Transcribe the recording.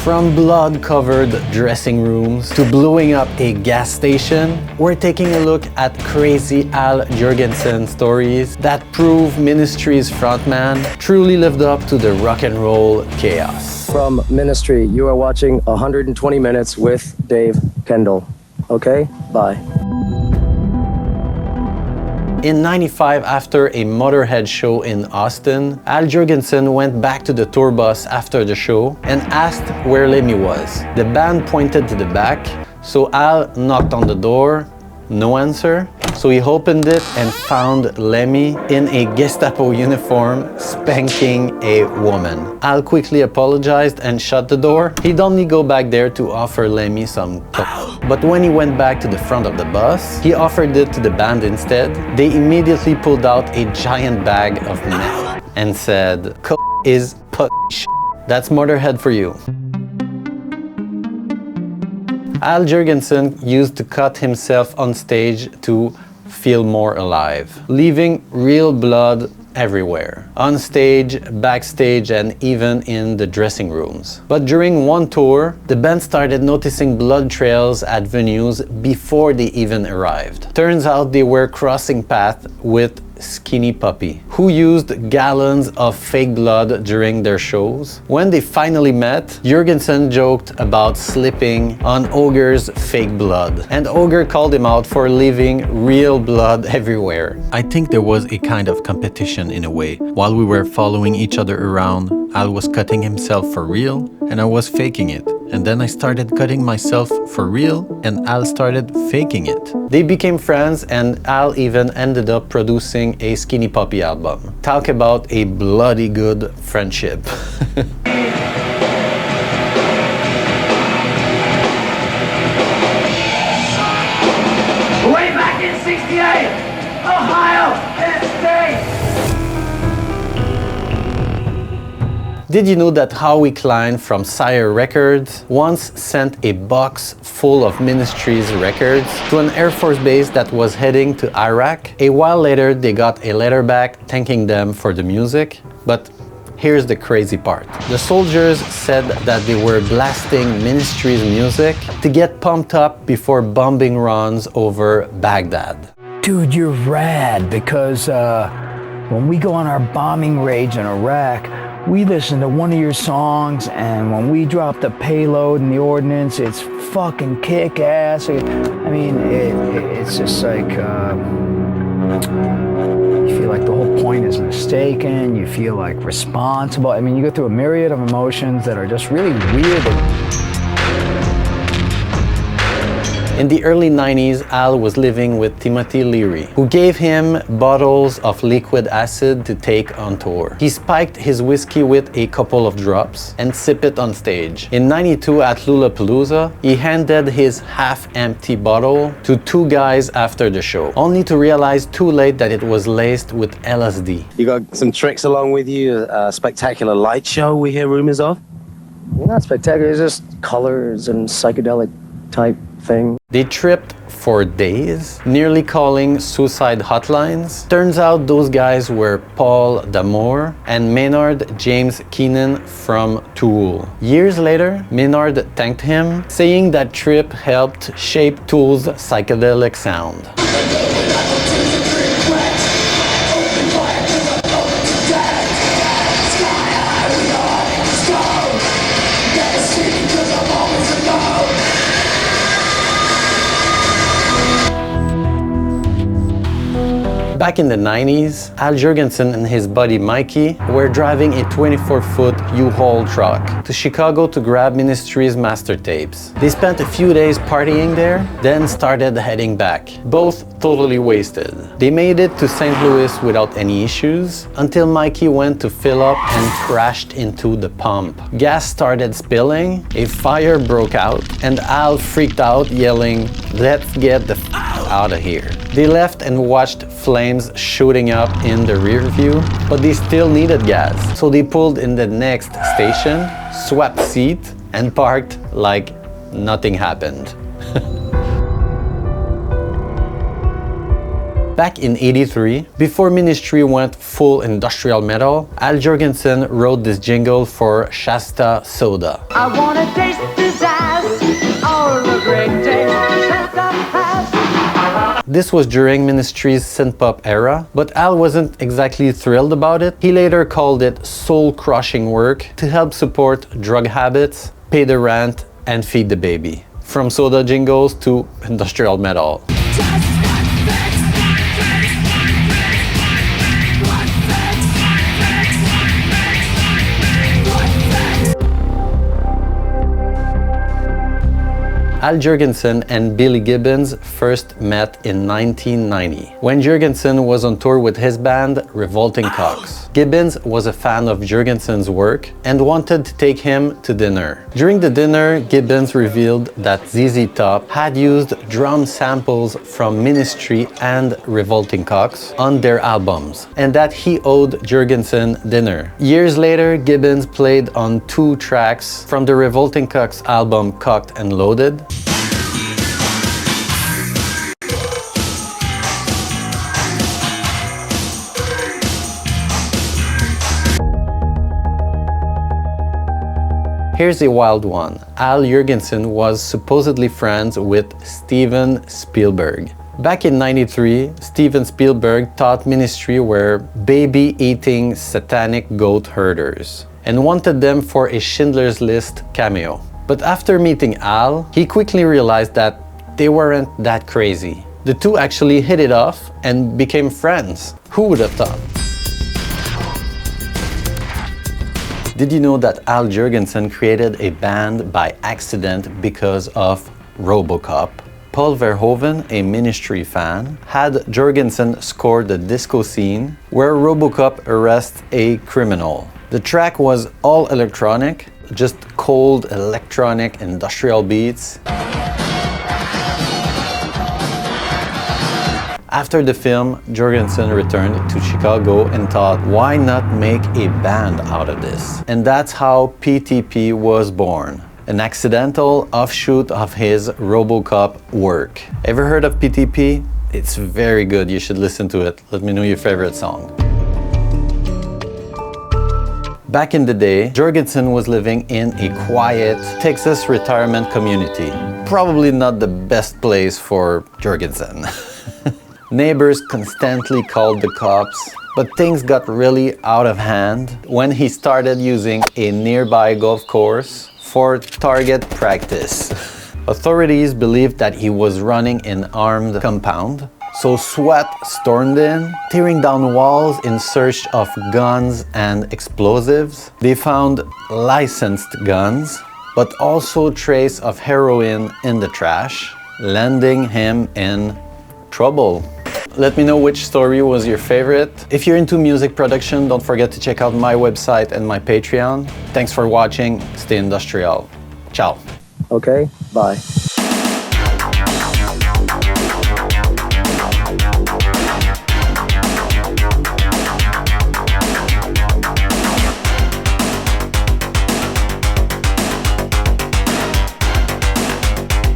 From blood-covered dressing rooms to blowing up a gas station, we're taking a look at crazy Al Jourgensen stories that prove Ministry's frontman truly lived up to the rock and roll chaos. From Ministry, you are watching 120 Minutes with Dave Kendall. Okay? Bye. In '95, after a Motorhead show in Austin, Al Jourgensen went back to the tour bus after the show and asked where Lemmy was. The band pointed to the back, so Al knocked on the door, no answer. So he opened it and found Lemmy in a Gestapo uniform spanking a woman. Al quickly apologized and shut the door. He'd only go back there to offer Lemmy some coke. But when he went back to the front of the bus, he offered it to the band instead. They immediately pulled out a giant bag of meth and said, "Coke is shit. That's Motorhead for you." Al Jourgensen used to cut himself on stage to feel more alive, leaving real blood everywhere. On stage, backstage, and even in the dressing rooms. But during one tour, the band started noticing blood trails at venues before they even arrived. Turns out they were crossing paths with Skinny Puppy, who used gallons of fake blood during their shows. When they finally met, Jourgensen joked about slipping on Ogre's fake blood, and Ogre called him out for leaving real blood everywhere. I think there was a kind of competition in a way. While we were following each other around, Al was cutting himself for real, and I was faking it. And then I started cutting myself for real, and Al started faking it. They became friends, and Al even ended up producing a Skinny Puppy album. Talk about a bloody good friendship. Way back in '68, Ohio, State. Did you know that Howie Klein from Sire Records once sent a box full of Ministry's records to an Air Force base that was heading to Iraq? A while later, they got a letter back thanking them for the music, but here's the crazy part. The soldiers said that they were blasting Ministry's music to get pumped up before bombing runs over Baghdad. Dude, you're rad, because when we go on our bombing raids in Iraq, we listen to one of your songs, and when we drop the payload and the ordnance, it's fucking kick-ass. I mean, it's just like, you feel like the whole point is mistaken, you feel like responsible. I mean, you go through a myriad of emotions that are just really weird. In the early '90s, Al was living with Timothy Leary, who gave him bottles of liquid acid to take on tour. He spiked his whiskey with a couple of drops and sipped it on stage. In '92 at Lollapalooza, he handed his half-empty bottle to two guys after the show, only to realize too late that it was laced with LSD. You got some tricks along with you, a spectacular light show we hear rumors of? Not spectacular, it's just colors and psychedelic type thing. They tripped for days, nearly calling suicide hotlines. Turns out those guys were Paul D'Amour and Maynard James Keenan from Tool. Years later, Maynard thanked him, saying that trip helped shape Tool's psychedelic sound. Back in the '90s, Al Jourgensen and his buddy Mikey were driving a 24-foot U-Haul truck to Chicago to grab Ministry's master tapes. They spent a few days partying there, then started heading back, both totally wasted. They made it to St. Louis without any issues, until Mikey went to fill up and crashed into the pump. Gas started spilling, a fire broke out, and Al freaked out, yelling, "Let's get the f*** out of here." They left and watched flames shooting up in the rear view, but they still needed gas. So they pulled in the next station, swapped seat, and parked like nothing happened. Back in '83, before Ministry went full industrial metal, Al Jourgensen wrote this jingle for Shasta Soda. I wanna taste this ass, all a great day, Santa has. This was during Ministry's synth-pop era, but Al wasn't exactly thrilled about it. He later called it soul-crushing work to help support drug habits, pay the rent, and feed the baby. From soda jingles to industrial metal. Al Jourgensen and Billy Gibbons first met in 1990, when Jourgensen was on tour with his band, Revolting Cocks. Gibbons was a fan of Jourgensen's work and wanted to take him to dinner. During the dinner, Gibbons revealed that ZZ Top had used drum samples from Ministry and Revolting Cocks on their albums, and that he owed Jourgensen dinner. Years later, Gibbons played on 2 tracks from the Revolting Cocks album Cocked and Loaded. Here's a wild one. Al Jourgensen was supposedly friends with Steven Spielberg. Back in '93, Steven Spielberg thought Ministry were baby-eating satanic goat herders and wanted them for a Schindler's List cameo. But after meeting Al, he quickly realized that they weren't that crazy. The two actually hit it off and became friends. Who would have thought? Did you know that Al Jourgensen created a band by accident because of RoboCop? Paul Verhoeven, a Ministry fan, had Jourgensen score the disco scene where RoboCop arrests a criminal. The track was all electronic, just cold electronic industrial beats. After the film, Jourgensen returned to Chicago and thought, why not make a band out of this? And that's how PTP was born, an accidental offshoot of his RoboCop work. Ever heard of PTP? It's very good, you should listen to it. Let me know your favorite song. Back in the day, Jourgensen was living in a quiet Texas retirement community. Probably not the best place for Jourgensen. Neighbors constantly called the cops, but things got really out of hand when he started using a nearby golf course for target practice. Authorities believed that he was running an armed compound, so SWAT stormed in, tearing down walls in search of guns and explosives. They found licensed guns, but also trace of heroin in the trash, landing him in trouble. Let me know which story was your favorite. If you're into music production, don't forget to check out my website and my Patreon. Thanks for watching. Stay industrial. Ciao. Okay, bye.